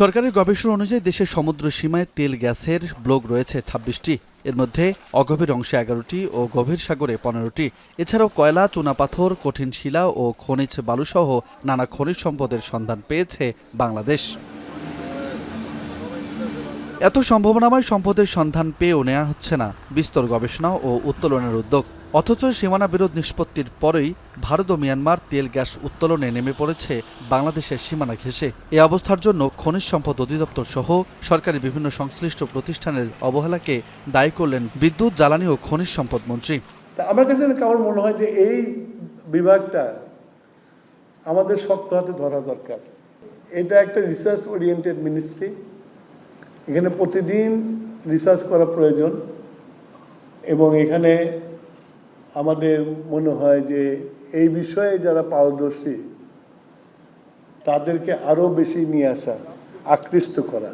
সরকারি গবেষণা অনুযায়ী দেশের সমুদ্র সীমায় তেল গ্যাসের ব্লক রয়েছে ২৬টি। এর মধ্যে অগভীর অংশে ১১টি ও গভীর সাগরে ১৫টি। এছাড়াও কয়লা, চুনাপাথর, কঠিন শিলা ও খনিজ বালুসহ নানা খনিজ সম্পদের সন্ধান পেয়েছে বাংলাদেশ। এত সম্ভাবনাময় সম্পদের সন্ধান পেয়েও নেওয়া হচ্ছে না বিস্তর গবেষণা ও উত্তোলনের উদ্যোগ। অথচ সীমানা বিরোধ নিষ্পত্তির পরেই ভারত ও মিয়ানমার তেল গ্যাস উত্তোলনে নেমে পড়েছে বাংলাদেশের সীমানা ঘেঁষে। এ অবস্থার জন্য খনিজ সম্পদ অধিদপ্তর সহ সরকারি বিভিন্ন সংশ্লিষ্ট প্রতিষ্ঠানের অবহেলাকে দায়ী করলেন বিদ্যুৎ, জ্বালানি ও খনিজ সম্পদ মন্ত্রী। আমার কাছে কেমন মনে হয় যে এই বিভাগটা আমাদের শক্ত হাতে ধরা দরকার। এটা একটা রিসার্চ ওরিয়েন্টেড মিনিস্ট্রি। এখানে প্রতিদিন রিসার্চ করা প্রয়োজন এবং এখানে আমাদের মনে হয় যে এই বিষয়ে যারা পারদর্শী তাদেরকে আরও বেশি নিয়ে আসা, আকৃষ্ট করা।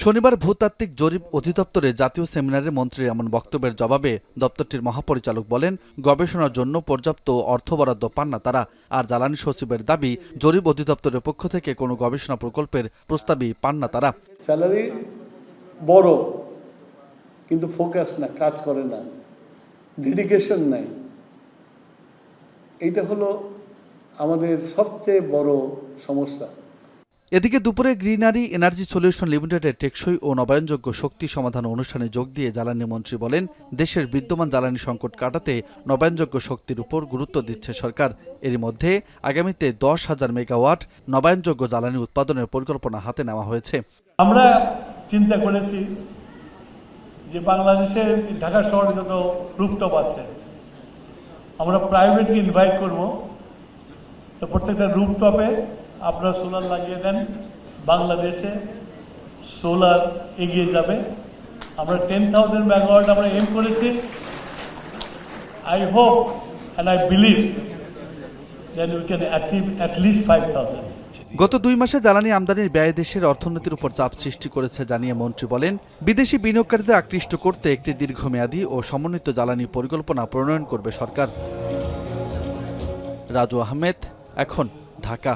শনিবার ভূতাত্ত্বিক জরিপ অধিদপ্তরে জাতীয় সেমিনারে মন্ত্রীর এমন বক্তব্যের জবাবে দপ্তরটির মহাপরিচালক বলেন, গবেষণার জন্য পর্যাপ্ত অর্থ বরাদ্দ পান না তারা। আর জ্বালানি সচিবের দাবি, জরিপ অধিদপ্তরের পক্ষ থেকে কোনো গবেষণা প্রকল্পের প্রস্তাবই পান না তারা। স্যালারি বড় কিন্তু ফোকাস না, কাজ করে না, ডেডিকেশন নাই। এইটা হলো আমাদের সবচেয়ে বড় সমস্যা। এদিকে দুপুরে গ্রিনারি এনার্জি সলিউশন লিমিটেডের টেকসই ও নবায়নযোগ্য শক্তি সমাধান অনুষ্ঠানে যোগ দিয়ে জ্বালানি মন্ত্রী বলেন, দেশের বিদ্যমান জ্বালানি সংকট কাটাতে নবায়নযোগ্য শক্তির উপর গুরুত্ব দিচ্ছে সরকার। এরই মধ্যে আগামীতে ১০,০০০ মেগাওয়াট নবায়নযোগ্য জ্বালানি উৎপাদনের পরিকল্পনা হাতে নেওয়া হয়েছে। আমরা চিন্তা করেছি যে বাংলাদেশের ঢাকা শহরে যত রুফটপ আছে আমরা প্রাইভেটকে ইনভাইট করব, তো প্রত্যেকটা রুফটপে আপনারা সোলার লাগিয়ে দেন। বাংলাদেশে সোলার এগিয়ে যাবে। আমরা 10,000 মেগাওয়াট আমরা এম করেছি। I hope and I believe that we can achieve at least 5,000। গত ২ মাসে জ্বালানি আমদানির ব্যয় দেশের অর্থনীতির উপর চাপ সৃষ্টি করেছে জানিয়ে মন্ত্রী বলেন, বিদেশি বিনিয়োগকারীদের আকৃষ্ট করতে একটি দীর্ঘমেয়াদী ও সমন্বিত জ্বালানি পরিকল্পনা প্রণয়ন করবে সরকার। রাজু আহমেদ, এখন, ঢাকা।